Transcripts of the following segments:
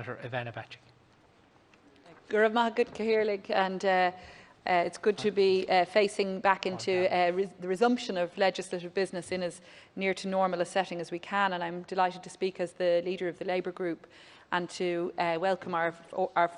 Senator Ivana Bacik. And it's good to be facing back into the resumption of legislative business in as near to normal a setting as we can, and I'm delighted to speak as the leader of the Labour Group and to welcome our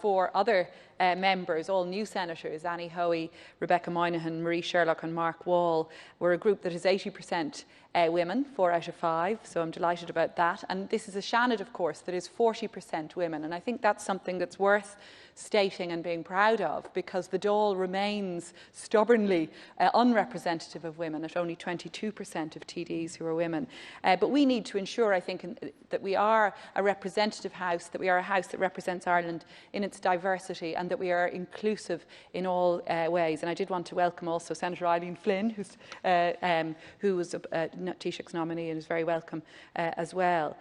four other members, all new senators: Annie Hoey, Rebecca Moynihan, Marie Sherlock and Mark Wall. We're a group that is 80% women, 4 out of 5, so I'm delighted about that. And this is a Seanad, of course, that is 40% women, and I think that's something that's worth stating and being proud of, because the Dáil remains stubbornly unrepresentative of women at only 22% of TDs who are women. But we need to ensure, I think, that we are a representative House, that we are a House that represents Ireland in its diversity, and that we are inclusive in all ways. And I did want to welcome also Senator Eileen Flynn, who was a Taoiseach's nominee and is very welcome as well.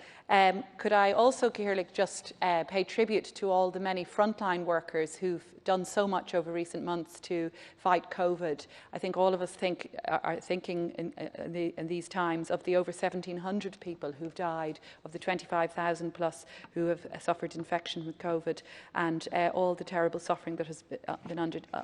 Could I also, Ciarán, just pay tribute to all the many frontline workers who've done so much over recent months to fight COVID. I think all of us are thinking in these times of the over 1,700 people who've died, of the 25,000 plus who have suffered infection with COVID, and all the terrible suffering that has been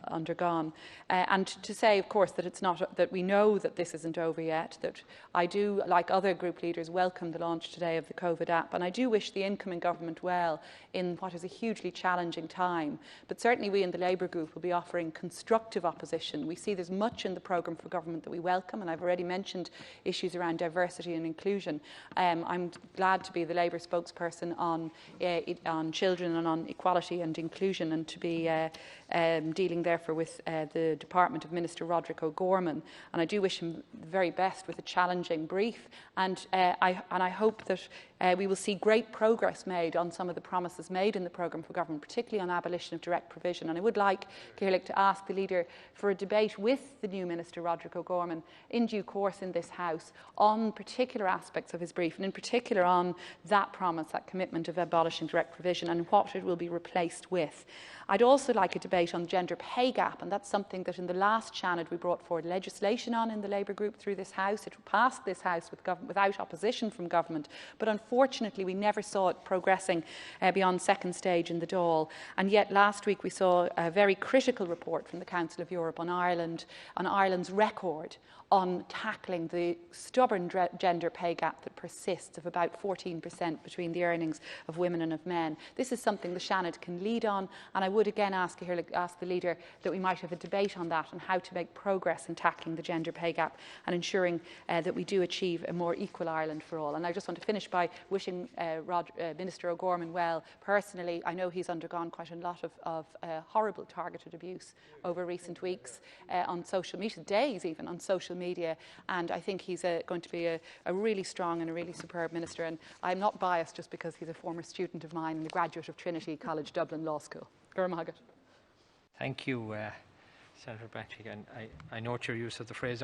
undergone. And to say, of course, that it's not, that we know that this isn't over yet, that I do, like other group leaders, welcome the launch today of the COVID app, and I do wish the incoming government well in what is a hugely challenging time. But certainly we in the Labour Group will be offering constructive opposition. We see there's much in the programme for government that we welcome, and I've already mentioned issues around diversity and inclusion. I'm glad to be the Labour spokesperson on children and on equality and inclusion, and to be dealing therefore with the Department of Minister Roderick O'Gorman. And I do wish him the very best with a challenging brief, and I hope that we will see great progress made on some of the promises made in the programme for government, particularly on abolition of direct provision. And I would like, Ciarán, to ask the leader for a debate with the new Minister Roderick O'Gorman in due course in this House on particular aspects of his brief, and in particular on that promise, that commitment of abolishing direct provision, and what it will be replaced with. I'd also like a debate on the gender pay gap, and that's something that in the last Seanad we brought forward legislation on in the Labour Group through this House. It passed this House without opposition from government, but unfortunately we never saw it progressing beyond second stage in the Dáil. And yet last week we saw a very critical report from the Council of Europe on Ireland's record on tackling the stubborn gender pay gap that persists of about 14% between the earnings of women and of men. This is something the Seanad can lead on, and I would again ask the leader that we might have a debate on that and how to make progress in tackling the gender pay gap and ensuring that we do achieve a more equal Ireland for all. And I just want to finish by wishing Minister O'Gorman well. Personally, I know he's undergone quite a lot of horrible targeted abuse over recent weeks on social media, days even on social media, and I think he's going to be a really strong and a really superb minister. And I'm not biased just because he's a former student of mine and a graduate of Trinity College Dublin Law School. Thank you, Senator Bacik, and I note your use of the phrase